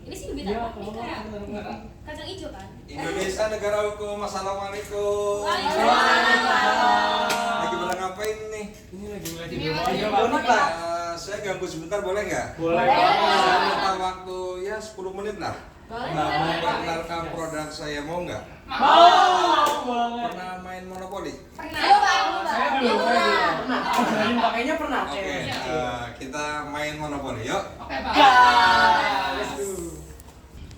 Ini sih bibit apa? Ini kayak kacang hijau kan? Indonesia negara hukum. Assalamualaikum. Waalaikumsalam. Lagi pada ngapain nih? Ini lagi Pak, saya ganggu sebentar boleh nggak? Boleh. Saya minta waktu ya 10 menit lah. Boleh. Memperkenalkan produk saya, mau nggak? Mau banget. Pernah main monopoli? Pernah. Saya belum pernah. Berani pakainya pernah. Oke, kita main monopoli yuk. Oke, Pak.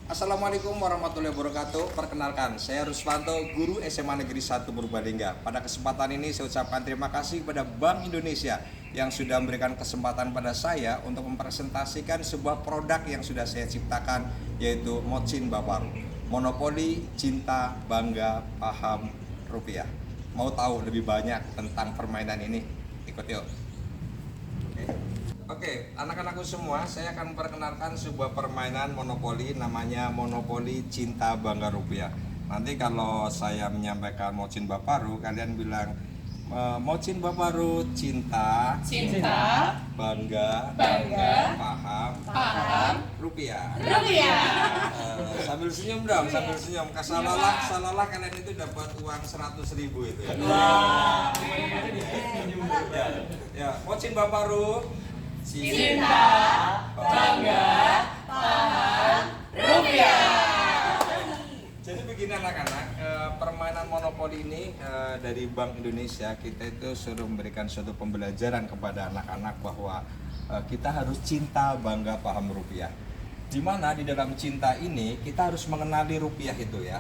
Assalamualaikum warahmatullahi wabarakatuh. Perkenalkan, saya Ruswanto, guru SMA Negeri 1 Purbalingga. Pada kesempatan ini saya ucapkan terima kasih kepada Bank Indonesia yang sudah memberikan kesempatan pada saya untuk mempresentasikan sebuah produk yang sudah saya ciptakan, yaitu Mocin Baparu. Monopoli, cinta, bangga, paham, rupiah. Mau tahu lebih banyak tentang permainan ini? Ikut yuk. Oke, anak-anakku semua, saya akan memperkenalkan sebuah permainan monopoli, namanya Monopoli Cinta Bangga Rupiah. Nanti kalau saya menyampaikan Mocin Baparu, kalian bilang Mocin Baparu, cinta, bangga, paham, rupiah. Sambil senyum dong, sambil senyum. Salalah kalian itu dapat uang 100.000 itu ya. Ya, Mocin Baparu, cinta, bangga, paham, rupiah. Jadi begini anak-anak, permainan monopoli ini dari Bank Indonesia, kita itu suruh memberikan suatu pembelajaran kepada anak-anak bahwa kita harus cinta, bangga, paham, rupiah. Dimana di dalam cinta ini kita harus mengenali rupiah itu ya.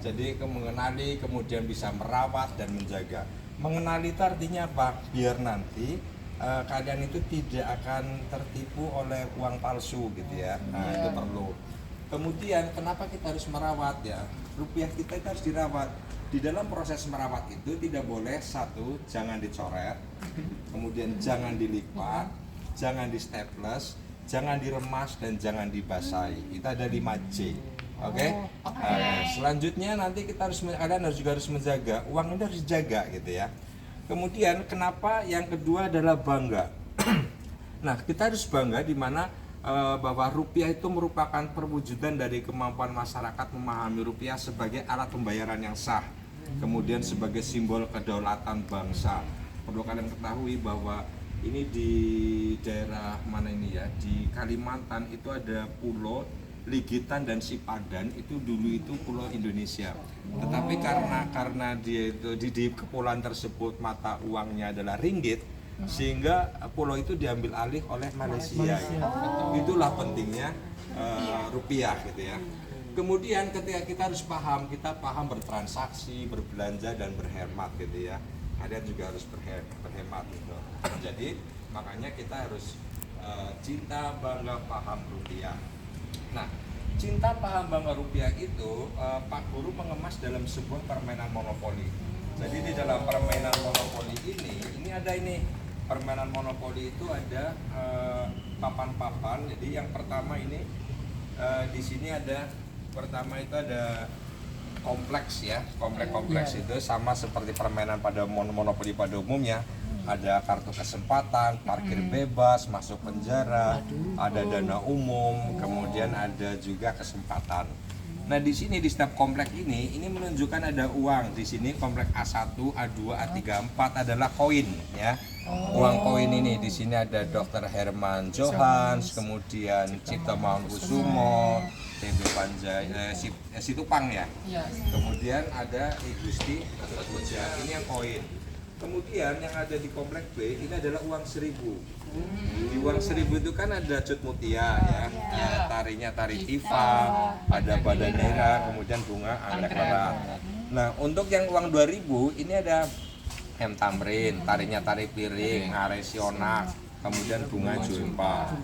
Jadi mengenali, kemudian bisa merawat dan menjaga. Mengenali itu artinya apa? Biar nanti kalian itu tidak akan tertipu oleh uang palsu gitu ya. Nah, itu perlu. Kemudian kenapa kita harus merawat ya? Rupiah kita itu harus dirawat. Di dalam proses merawat itu tidak boleh satu, jangan dicoret, kemudian jangan dilipat, jangan di staples, jangan diremas dan jangan dibasahi. Itu ada 5J. Oke? Selanjutnya nanti kalian juga harus menjaga uang ini, harus dijaga gitu ya. Kemudian kenapa yang kedua adalah bangga. Nah, kita harus bangga di mana bahwa rupiah itu merupakan perwujudan dari kemampuan masyarakat memahami rupiah sebagai alat pembayaran yang sah. Kemudian sebagai simbol kedaulatan bangsa. Perlu kalian ketahui bahwa ini di daerah mana ini ya, di Kalimantan itu ada pulau Ligitan dan Sipadan, itu dulu itu pulau Indonesia. Tetapi karena dia itu di kepulauan tersebut mata uangnya adalah ringgit, sehingga pulau itu diambil alih oleh Malaysia. Itulah pentingnya rupiah gitu ya. Kemudian ketika kita harus paham, kita paham bertransaksi, berbelanja dan berhemat gitu ya. Kalian juga harus berhemat gitu. Jadi makanya kita harus cinta, bangga, paham, rupiah. Nah, cinta, paham, bangga, rupiah itu Pak Guru mengemas dalam sebuah permainan monopoli. Jadi di dalam permainan monopoli ini ada permainan monopoli itu ada papan-papan. Jadi yang pertama ini di sini pertama itu ada kompleks ya, kompleks itu sama seperti permainan pada monopoli pada umumnya. Ada kartu kesempatan, parkir bebas, masuk penjara, ada dana umum, kemudian ada juga kesempatan. Nah, di sini di setiap komplek ini menunjukkan ada uang. Di sini komplek A1, A2, A3, A4 adalah koin ya. Uang koin ini di sini ada Dr. Herman Johans, kemudian Cipto Mangunkusumo, TB Panjaya, Situpang ya. Kemudian ada I Gusti Puja, ini yang koin. Kemudian yang ada di komplek B ini adalah uang 1.000. Di uang 1.000 itu kan ada cut mutia ya, tarinya tari tifa, ada badan merah, kemudian bunga anggrek merah. Nah, untuk yang uang 2.000 ini ada hem tamrin, tarinya tari piring, aresionak, kemudian bunga julpa.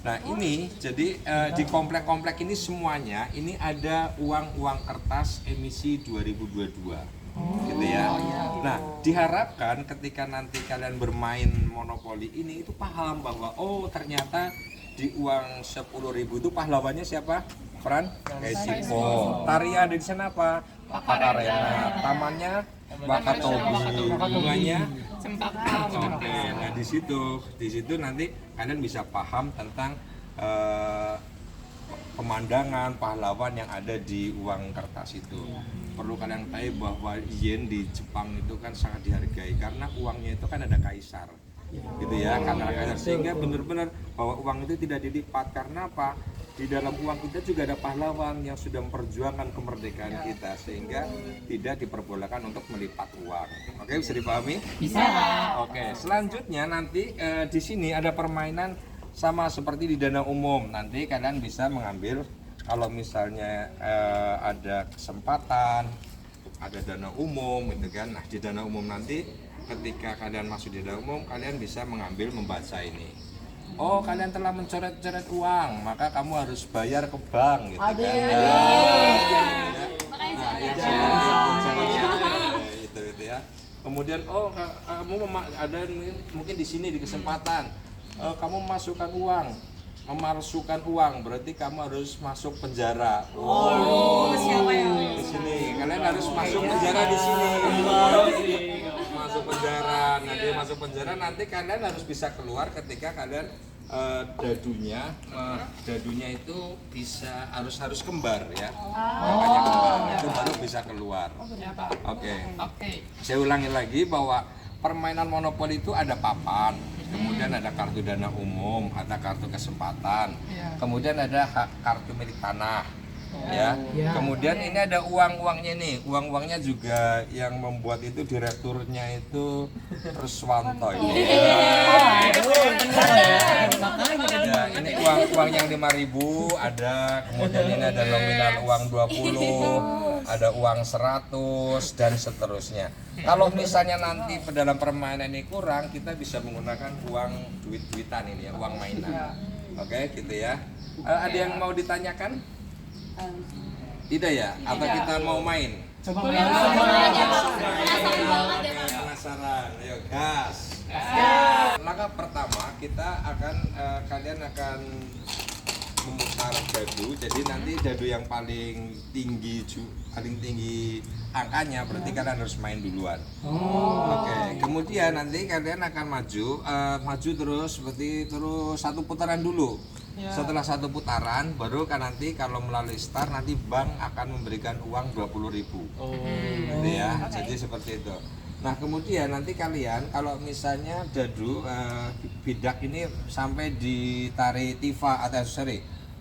Nah ini jadi di komplek-komplek ini semuanya ini ada uang kertas emisi 2022. Gitu ya. Nah, diharapkan ketika nanti kalian bermain monopoli ini itu paham bahwa ternyata di uang 10.000 itu pahlawannya siapa? Fran Kesipo. Tarian ada di sana apa? Pak Arena. Tamannya Wakatobi. Bunganya Cempaka. Oke. Nah, di situ nanti kalian bisa paham tentang pemandangan pahlawan yang ada di uang kertas itu. Perlu kalian tahu bahwa yen di Jepang itu kan sangat dihargai karena uangnya itu kan ada kaisar, gitu ya, karena kaisar, sehingga benar-benar bahwa uang itu tidak dilipat. Karena apa? Di dalam uang kita juga ada pahlawan yang sudah memperjuangkan kemerdekaan kita, sehingga tidak diperbolehkan untuk melipat uang. Oke, bisa dipahami? Bisa. Oke, selanjutnya nanti di sini ada permainan sama seperti di dana umum. Nanti kalian bisa mengambil, kalau misalnya ada kesempatan, ada dana umum, gitu kan. Nah, di dana umum nanti ketika kalian masuk di dana umum, kalian bisa mengambil, membaca ini. Oh, kalian telah mencoret-coret uang, maka kamu harus bayar ke bank, gitu kan. Itu ya. Kemudian kamu ada mungkin di sini di kesempatan kamu memasukkan uang, berarti kamu harus masuk penjara. Siapa yang Di sini kalian harus masuk penjara di sini. Masuk penjara nanti kalian harus bisa keluar ketika kalian dadunya itu bisa harus kembar ya. Makanya kembar itu baru bisa keluar. Oke. Saya ulangi lagi bahwa permainan monopoli itu ada papan, kemudian ada kartu dana umum, ada kartu kesempatan, kemudian ada kartu milik tanah. Ya. Kemudian ini ada uangnya nih. Uangnya juga yang membuat itu direkturnya itu Ruswanto ini. Ini uang yang 5.000 ada, kemudian ini ada nominal uang 20, ada uang 100 dan seterusnya. Kalau misalnya nanti dalam permainan ini kurang, kita bisa menggunakan uang duit-duitan ini ya, uang mainan. Oke, gitu ya. Ada yang mau ditanyakan? Tidak ya? Atau kita mau main? Coba Penasaran? Ayo gas. Langkah pertama kalian akan memutar dadu. Jadi nanti dadu yang paling tinggi angkanya berarti kalian harus main duluan. Oke. Kemudian nanti kalian akan maju terus satu putaran dulu. Setelah satu putaran baru kan nanti kalau melalui start nanti bank akan memberikan uang 20.000. Gitu ya. Jadi seperti itu. Nah, kemudian nanti kalian kalau misalnya dadu bidak ini sampai di Tari Tifa atau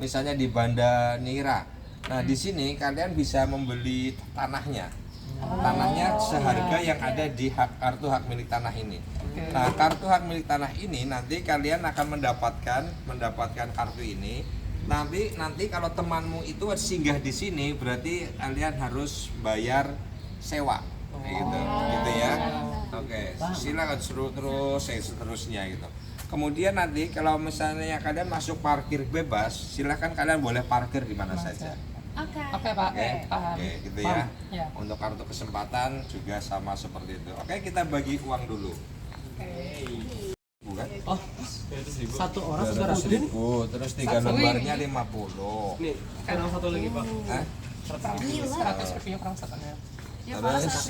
misalnya di Banda Nira. Nah, di sini kalian bisa membeli tanahnya seharga yang ada di kartu hak milik tanah ini. Nah, kartu hak milik tanah ini nanti kalian akan mendapatkan kartu ini. Nanti kalau temanmu itu singgah di sini berarti kalian harus bayar sewa. Gitu ya. Oke, silakan terus seterusnya gitu. Kemudian nanti kalau misalnya kalian masuk parkir bebas, silakan kalian boleh parkir di mana saja. Oke, Pak. Oke, gitu ya. Untuk kartu kesempatan juga sama seperti itu. Oke, kita bagi uang dulu. Bukan? Oh, satu orang 100.000. Terus 3 lembarnya 50. Nih, sekarang satu lagi, Pak. 100 rupiah perang satunya. Terus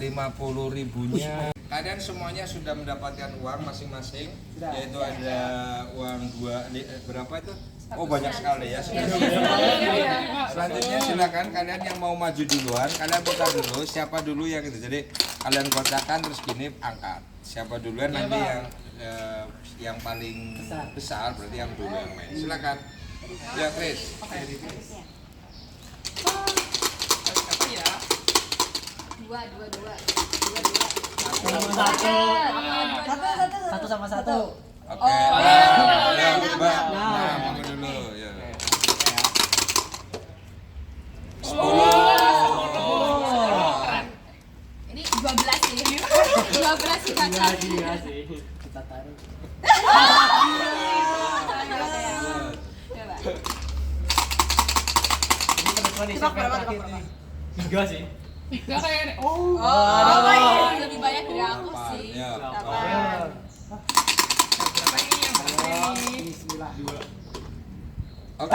50.000-nya kalian semuanya sudah mendapatkan uang masing-masing, yaitu ada uang berapa itu? Oh, banyak sekali ya. Selanjutnya silakan kalian yang mau maju duluan, kalian putar dulu siapa dulu yang itu. Jadi kalian kotakan terus gini angkat. Siapa duluan nanti yang paling besar berarti yang dulu yang main. Silakan. Ya, Chris. Dua. Satu sama satu. Oke. Ya, Mbak. Mama dulu ya. 10. Ini 12 sih. 12 sih kakak. Kita taruh. Coba. Tiga sih. Tiga kayak Lebih banyak dari aku sih. Ya, berapa ini yang berapa ini? Bismillah. Oke.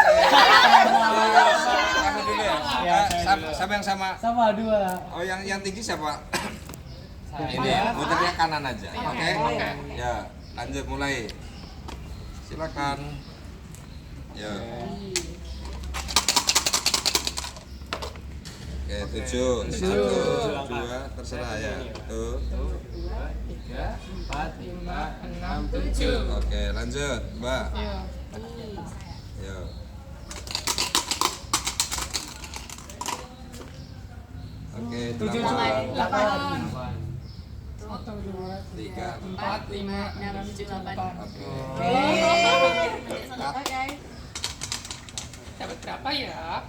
Kamu dulu ya. Sama yang sama. Sama dua. Oh, yang tinggi siapa? Ini ya, muternya kanan aja. Oke. Ya, lanjut mulai. Silakan. Ya. Oke, 7. 1, 2, terserah ya. 1, 2, 3, 4, 5, 6, 7. Oke, lanjut, Mbak. Ayo. Yuk. Oke, 8. 8. 1, 2, 3, 4, 5, 6, 7, 8. Oke. Oke. Dapat berapa ya?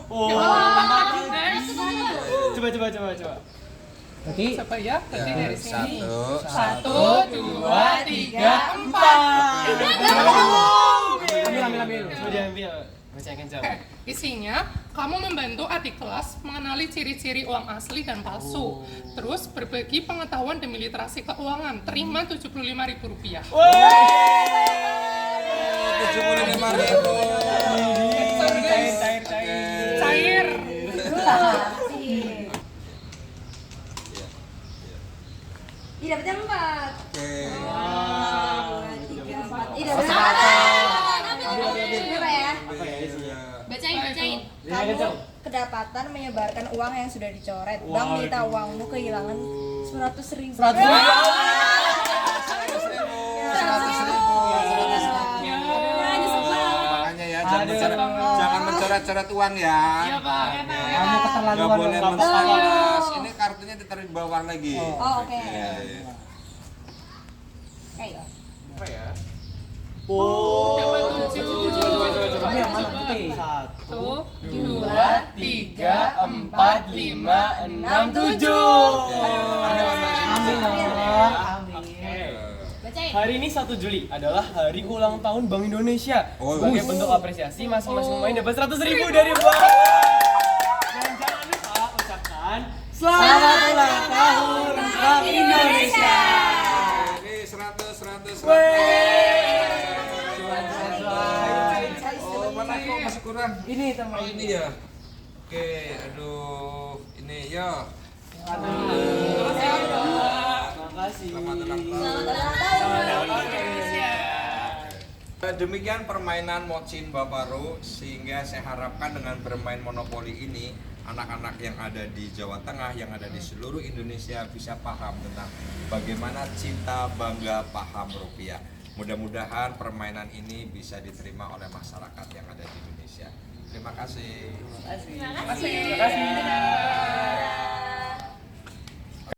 Oh. Next. Coba. Berarti Siapa ya? Berarti Ya, dari sini. 1. 1, 2, 3, 4. Ambil. Coba diambil. Baca yang kencang. Isinya, kamu membantu adik kelas mengenali ciri-ciri uang asli dan palsu. Terus berbagi pengetahuan demi literasi keuangan. Terima Rp75.000. 75.000. Cair. Ih, dapetnya 4. Oke. 2, 3, 4. Ih, dapetnya 4. Berapa ya? Iya. Bacain. Kamu Kedapatan menyebarkan uang yang sudah dicoret. Bank minta uangmu kehilangan 100.000. 100.000. Makanya ya, jangan mencoret-coret uang ya. Iya, Pak. Kamu keterlaluan. Nggak boleh kamu. membalas. Ini kartunya ditaruh di bawah lagi. Oh, oke. Iya. Ayo. Dapat 7. Coba yang mana putih? 1, 2, 3, 4, 5, 6, 7. Amin. Bacain. Hari ini 1 Juli adalah hari ulang tahun Bank Indonesia. Oh, Sebagai iya. bentuk apresiasi, masing-masing pemain dapat 100.000 dari Bank. Dan jangan lupa ucapkan selamat ulang tahun Bank Indonesia. Ini 100. Oh, mana kok masih kurang? Ini teman. Oh, ini ya. Oke, aduh. Ini ya. Makasih. Selamat ulang tahun. Demikian permainan Mocin Baparu, sehingga saya harapkan dengan bermain monopoli ini anak-anak yang ada di Jawa Tengah, yang ada di seluruh Indonesia bisa paham tentang bagaimana cinta, bangga, paham rupiah. Mudah-mudahan permainan ini bisa diterima oleh masyarakat yang ada di Indonesia. Terima kasih. Terima kasih.